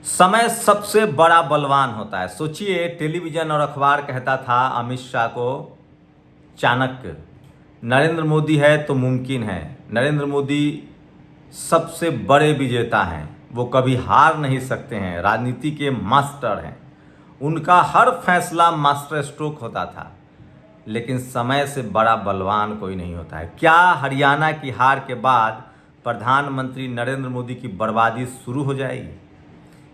समय सबसे बड़ा बलवान होता है। सोचिए, टेलीविजन और अखबार कहता था अमित शाह को चाणक्य, नरेंद्र मोदी है तो मुमकिन है। नरेंद्र मोदी सबसे बड़े विजेता हैं, वो कभी हार नहीं सकते हैं, राजनीति के मास्टर हैं। उनका हर फैसला मास्टर स्ट्रोक होता था। लेकिन समय से बड़ा बलवान कोई नहीं होता है। क्या हरियाणा की हार के बाद प्रधानमंत्री नरेंद्र मोदी की बर्बादी शुरू हो जाएगी?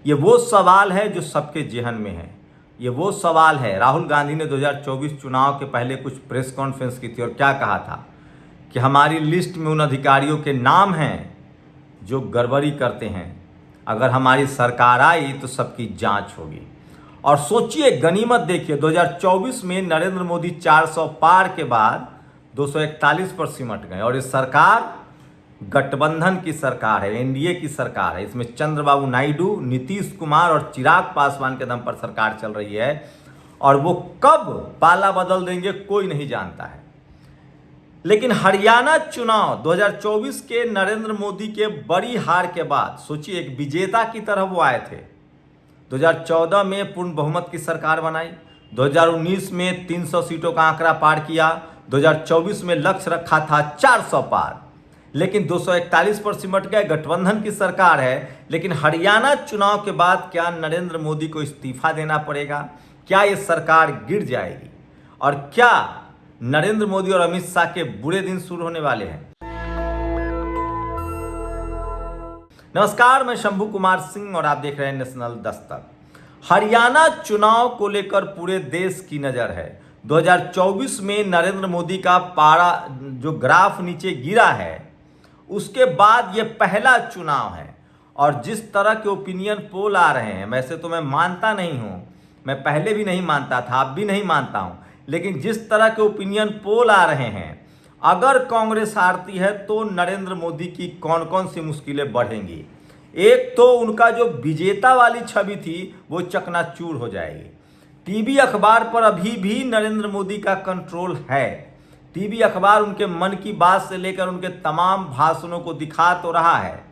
ये वो सवाल है जो सबके जेहन में है। ये वो सवाल है। राहुल गांधी ने 2024 चुनाव के पहले कुछ प्रेस कॉन्फ्रेंस की थी और क्या कहा था कि हमारी लिस्ट में उन अधिकारियों के नाम हैं जो गड़बड़ी करते हैं। अगर हमारी सरकार आई तो सबकी जांच होगी। और सोचिए, गनीमत देखिए, 2024 में नरेंद्र मोदी 400 पार के बाद 241 पर सिमट गए और ये सरकार गठबंधन की सरकार है, एनडीए की सरकार है। इसमें चंद्रबाबू नायडू, नीतीश कुमार और चिराग पासवान के दम पर सरकार चल रही है और वो कब पाला बदल देंगे कोई नहीं जानता है। लेकिन हरियाणा चुनाव 2024 के नरेंद्र मोदी के बड़ी हार के बाद सोचिए, एक विजेता की तरह वो आए थे। 2014 में पूर्ण बहुमत की सरकार बनाई, 2019 में 300 सीटों का आंकड़ा पार किया, 2024 में लक्ष्य रखा था 400 पार, लेकिन 241 पर सिमट गए। गठबंधन की सरकार है, लेकिन हरियाणा चुनाव के बाद क्या नरेंद्र मोदी को इस्तीफा देना पड़ेगा? क्या ये सरकार गिर जाएगी? और क्या नरेंद्र मोदी और अमित शाह के बुरे दिन शुरू होने वाले हैं? नमस्कार, मैं शंभू कुमार सिंह और आप देख रहे हैं नेशनल दस्तक। हरियाणा चुनाव को लेकर पूरे देश की नजर है। 2024 में नरेंद्र मोदी का पारा जो ग्राफ नीचे गिरा है, उसके बाद ये पहला चुनाव है। और जिस तरह के ओपिनियन पोल आ रहे हैं, वैसे तो मैं मानता नहीं हूँ, मैं पहले भी नहीं मानता था, अब भी नहीं मानता हूँ, लेकिन जिस तरह के ओपिनियन पोल आ रहे हैं, अगर कांग्रेस हारती है तो नरेंद्र मोदी की कौन कौन सी मुश्किलें बढ़ेंगी। एक तो उनका जो विजेता वाली छवि थी वो चकनाचूर हो जाएगी। टीवी अखबार पर अभी भी नरेंद्र मोदी का कंट्रोल है। टीवी अखबार उनके मन की बात से लेकर उनके तमाम भाषणों को दिखा तो रहा है,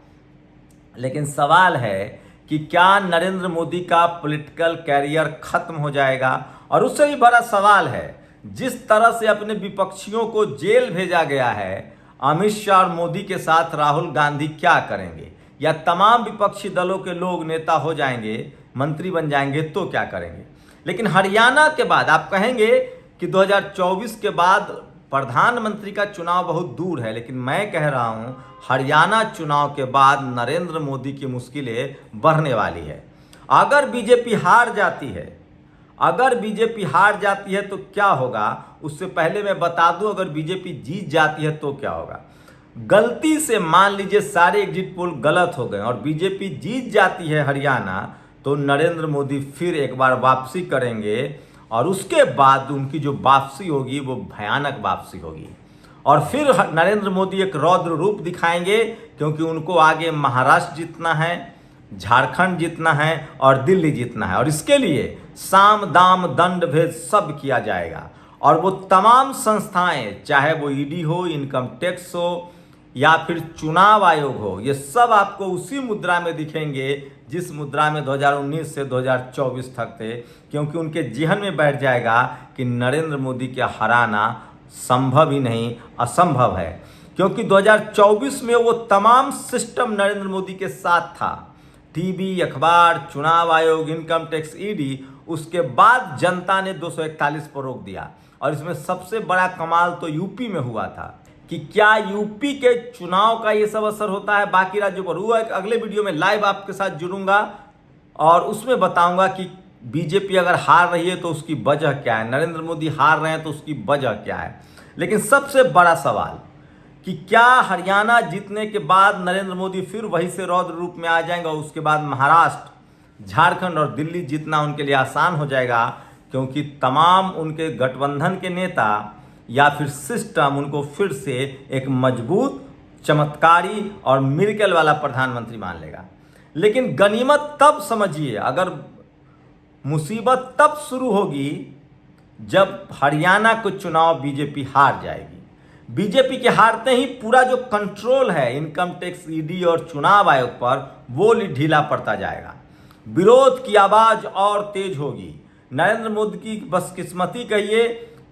लेकिन सवाल है कि क्या नरेंद्र मोदी का पॉलिटिकल कैरियर खत्म हो जाएगा? और उससे भी बड़ा सवाल है, जिस तरह से अपने विपक्षियों को जेल भेजा गया है, अमित शाह और मोदी के साथ राहुल गांधी क्या करेंगे? या तमाम विपक्षी दलों के लोग नेता हो जाएंगे, मंत्री बन जाएंगे तो क्या करेंगे? लेकिन हरियाणा के बाद आप कहेंगे कि 2024 के बाद प्रधानमंत्री का चुनाव बहुत दूर है, लेकिन मैं कह रहा हूं हरियाणा चुनाव के बाद नरेंद्र मोदी की मुश्किलें बढ़ने वाली है। अगर बीजेपी हार जाती है तो क्या होगा? उससे पहले मैं बता दूं, अगर बीजेपी जीत जाती है तो क्या होगा। गलती से मान लीजिए सारे एग्जिट पोल गलत हो गए और बीजेपी जीत जाती है हरियाणा, तो नरेंद्र मोदी फिर एक बार वापसी करेंगे और उसके बाद उनकी जो वापसी होगी वो भयानक वापसी होगी। और फिर नरेंद्र मोदी एक रौद्र रूप दिखाएंगे, क्योंकि उनको आगे महाराष्ट्र जीतना है, झारखंड जीतना है और दिल्ली जीतना है। और इसके लिए साम दाम दंड भेद सब किया जाएगा। और वो तमाम संस्थाएं, चाहे वो ईडी हो, इनकम टैक्स हो या फिर चुनाव आयोग हो, ये सब आपको उसी मुद्रा में दिखेंगे जिस मुद्रा में 2019 से 2024 तक थे, क्योंकि उनके जेहन में बैठ जाएगा कि नरेंद्र मोदी के हराना संभव ही नहीं, असंभव है। क्योंकि 2024 में वो तमाम सिस्टम नरेंद्र मोदी के साथ था, टीवी, अखबार, चुनाव आयोग, इनकम टैक्स, ईडी। उसके बाद जनता ने 241 पर रोक दिया। और इसमें सबसे बड़ा कमाल तो यूपी में हुआ था कि क्या यूपी के चुनाव का ये सब असर होता है बाकी राज्यों पर। वो एक अगले वीडियो में लाइव आपके साथ जुड़ूंगा और उसमें बताऊंगा कि बीजेपी अगर हार रही है तो उसकी वजह क्या है, नरेंद्र मोदी हार रहे हैं तो उसकी वजह क्या है। लेकिन सबसे बड़ा सवाल कि क्या हरियाणा जीतने के बाद नरेंद्र मोदी फिर वही से रौद्र रूप में आ जाएंगे और उसके बाद महाराष्ट्र, झारखंड और दिल्ली जीतना उनके लिए आसान हो जाएगा, क्योंकि तमाम उनके गठबंधन के नेता या फिर सिस्टम उनको फिर से एक मजबूत, चमत्कारी और मिरेकल वाला प्रधानमंत्री मान लेगा। लेकिन गनीमत तब समझिए, अगर मुसीबत तब शुरू होगी जब हरियाणा को चुनाव बीजेपी हार जाएगी। बीजेपी के हारते ही पूरा जो कंट्रोल है इनकम टैक्स, ईडी और चुनाव आयोग पर, वो ढीला पड़ता जाएगा। विरोध की आवाज और तेज होगी। नरेंद्र मोदी की बदकिस्मती कहिए,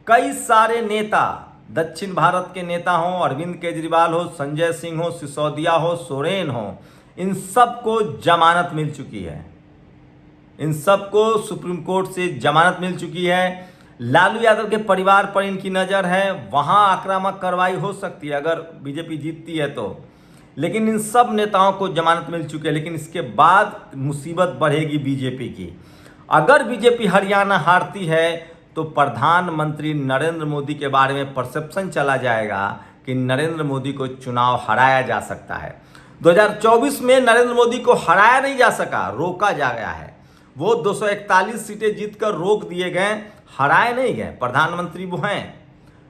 कई सारे नेता, दक्षिण भारत के नेता हों, अरविंद केजरीवाल हो, संजय सिंह हो, सिसोदिया हो, सोरेन हो, इन सबको जमानत मिल चुकी है। इन सबको सुप्रीम कोर्ट से जमानत मिल चुकी है। लालू यादव के परिवार पर इनकी नज़र है, वहां आक्रामक कार्रवाई हो सकती है अगर बीजेपी जीतती है तो। लेकिन इन सब नेताओं को जमानत मिल चुकी है। लेकिन इसके बाद मुसीबत बढ़ेगी बीजेपी की। अगर बीजेपी हरियाणा हारती है तो प्रधानमंत्री नरेंद्र मोदी के बारे में परसेप्शन चला जाएगा कि नरेंद्र मोदी को चुनाव हराया जा सकता है। 2024 में नरेंद्र मोदी को हराया नहीं जा सका, रोका जा गया है। वो 241 सीटें जीतकर रोक दिए गए, हराए नहीं गए। प्रधानमंत्री वो हैं।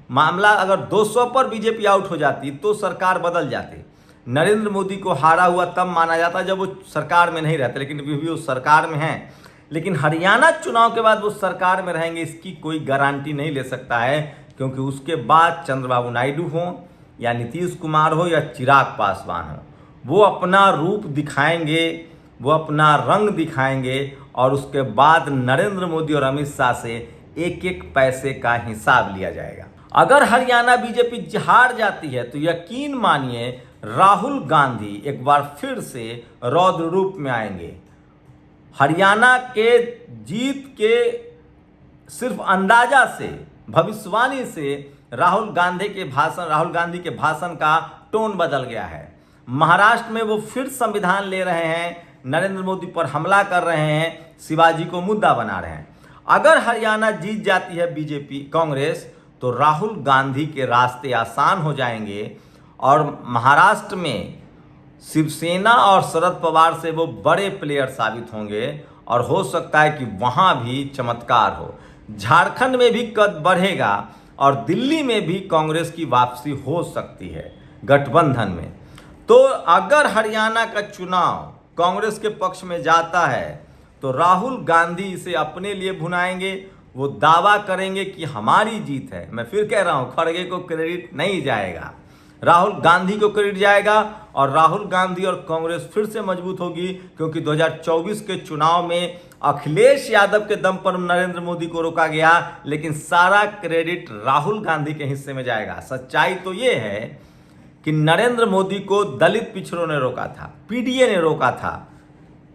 मामला अगर 200 पर बीजेपी आउट हो जाती तो सरकार बदल जाती। नरेंद्र मोदी को हारा हुआ तब माना जाता जब वो सरकार में नहीं रहते, लेकिन अभी भी वो सरकार में हैं। लेकिन हरियाणा चुनाव के बाद वो सरकार में रहेंगे इसकी कोई गारंटी नहीं ले सकता है, क्योंकि उसके बाद चंद्रबाबू नायडू हो या नीतीश कुमार हो या चिराग पासवान हो, वो अपना रूप दिखाएंगे, वो अपना रंग दिखाएंगे और उसके बाद नरेंद्र मोदी और अमित शाह से एक एक पैसे का हिसाब लिया जाएगा। अगर हरियाणा बीजेपी हार जाती है तो यकीन मानिए राहुल गांधी एक बार फिर से रौद्र रूप में आएंगे। हरियाणा के जीत के सिर्फ अंदाजा से, भविष्यवाणी से राहुल गांधी के भाषण का टोन बदल गया है। महाराष्ट्र में वो फिर संविधान ले रहे हैं, नरेंद्र मोदी पर हमला कर रहे हैं, शिवाजी को मुद्दा बना रहे हैं। अगर हरियाणा जीत जाती है बीजेपी कांग्रेस तो राहुल गांधी के रास्ते आसान हो जाएंगे और महाराष्ट्र में शिवसेना और शरद पवार से वो बड़े प्लेयर साबित होंगे और हो सकता है कि वहाँ भी चमत्कार हो। झारखंड में भी कद बढ़ेगा और दिल्ली में भी कांग्रेस की वापसी हो सकती है गठबंधन में। तो अगर हरियाणा का चुनाव कांग्रेस के पक्ष में जाता है तो राहुल गांधी इसे अपने लिए भुनाएंगे। वो दावा करेंगे कि हमारी जीत है। मैं फिर कह रहा हूं, खड़गे को क्रेडिट नहीं जाएगा, राहुल गांधी को क्रेडिट जाएगा और राहुल गांधी और कांग्रेस फिर से मजबूत होगी, क्योंकि 2024 के चुनाव में अखिलेश यादव के दम पर नरेंद्र मोदी को रोका गया, लेकिन सारा क्रेडिट राहुल गांधी के हिस्से में जाएगा। सच्चाई तो ये है कि नरेंद्र मोदी को दलित पिछड़ों ने रोका था, पीडीए ने रोका था,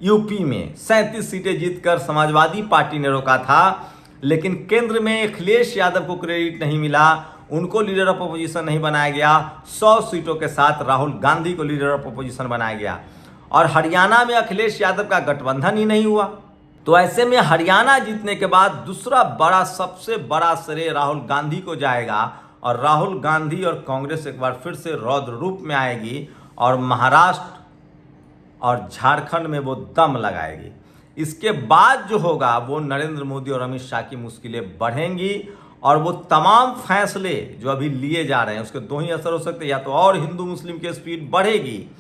यूपी में 37 सीटें जीतकर समाजवादी पार्टी ने रोका था, लेकिन केंद्र में अखिलेश यादव को क्रेडिट नहीं मिला, उनको लीडर ऑफ अपोजिशन नहीं बनाया गया। 100 सीटों के साथ राहुल गांधी को लीडर ऑफ अपोजिशन बनाया गया और हरियाणा में अखिलेश यादव का गठबंधन ही नहीं हुआ। तो ऐसे में हरियाणा जीतने के बाद दूसरा बड़ा, सबसे बड़ा श्रेय राहुल गांधी को जाएगा और राहुल गांधी और कांग्रेस एक बार फिर से रौद्र रूप में आएगी और महाराष्ट्र और झारखंड में वो दम लगाएगी। इसके बाद जो होगा वो नरेंद्र मोदी और अमित शाह की मुश्किलें बढ़ेंगी और वो तमाम फैसले जो अभी लिए जा रहे हैं उसके दो ही असर हो सकते हैं, या तो और हिंदू मुस्लिम की स्पीड बढ़ेगी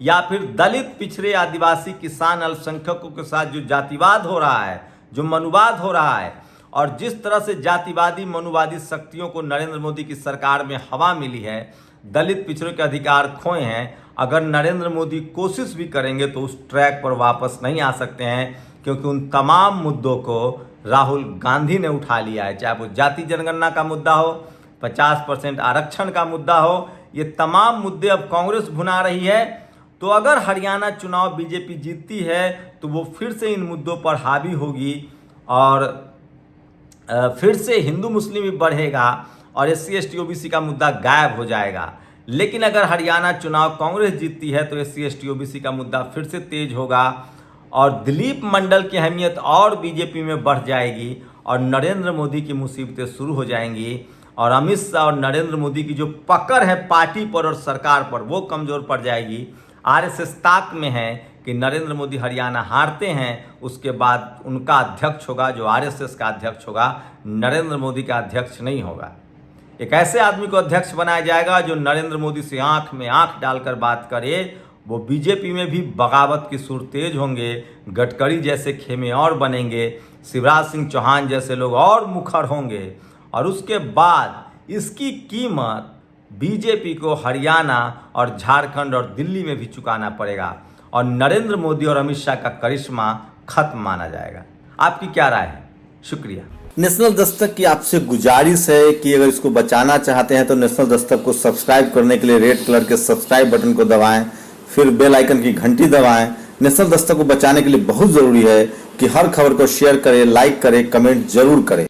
या फिर दलित, पिछड़े, आदिवासी, किसान, अल्पसंख्यकों के साथ जो जातिवाद हो रहा है, जो मनुवाद हो रहा है और जिस तरह से जातिवादी मनुवादी शक्तियों को नरेंद्र मोदी की सरकार में हवा मिली है, दलित पिछड़ों के अधिकार खोए हैं, अगर नरेंद्र मोदी कोशिश भी करेंगे तो उस ट्रैक पर वापस नहीं आ सकते हैं, क्योंकि उन तमाम मुद्दों को राहुल गांधी ने उठा लिया है। चाहे वो जाति जनगणना का मुद्दा हो, 50% आरक्षण का मुद्दा हो, ये तमाम मुद्दे अब कांग्रेस भुना रही है। तो अगर हरियाणा चुनाव बीजेपी जीतती है तो वो फिर से इन मुद्दों पर हावी होगी और फिर से हिंदू मुस्लिम भी बढ़ेगा और SC ST OBC का मुद्दा गायब हो जाएगा। लेकिन अगर हरियाणा चुनाव कांग्रेस जीतती है तो SC ST OBC का मुद्दा फिर से तेज होगा और दिलीप मंडल की अहमियत और बीजेपी में बढ़ जाएगी और नरेंद्र मोदी की मुसीबतें शुरू हो जाएंगी और अमित शाह और नरेंद्र मोदी की जो पकड़ है पार्टी पर और सरकार पर वो कमज़ोर पड़ जाएगी। RSS ताक में है कि नरेंद्र मोदी हरियाणा हारते हैं, उसके बाद उनका अध्यक्ष होगा जो RSS का अध्यक्ष होगा, नरेंद्र मोदी का अध्यक्ष नहीं होगा। एक ऐसे आदमी को अध्यक्ष बनाया जाएगा जो नरेंद्र मोदी से आंख में आंख डालकर बात करे। वो बीजेपी में भी बगावत की सुर तेज होंगे, गडकरी जैसे खेमे और बनेंगे, शिवराज सिंह चौहान जैसे लोग और मुखर होंगे और उसके बाद इसकी कीमत बीजेपी को हरियाणा और झारखंड और दिल्ली में भी चुकाना पड़ेगा और नरेंद्र मोदी और अमित शाह का करिश्मा खत्म माना जाएगा। आपकी क्या राय है? शुक्रिया। नेशनल दस्तक की आपसे गुजारिश है कि अगर इसको बचाना चाहते हैं तो नेशनल दस्तक को सब्सक्राइब करने के लिए रेड कलर के सब्सक्राइब बटन को दबाएं, फिर बेल आइकन की घंटी दबाएं। नेशनल दस्तक को बचाने के लिए बहुत जरूरी है कि हर खबर को शेयर करें, लाइक करें, कमेंट जरूर करें।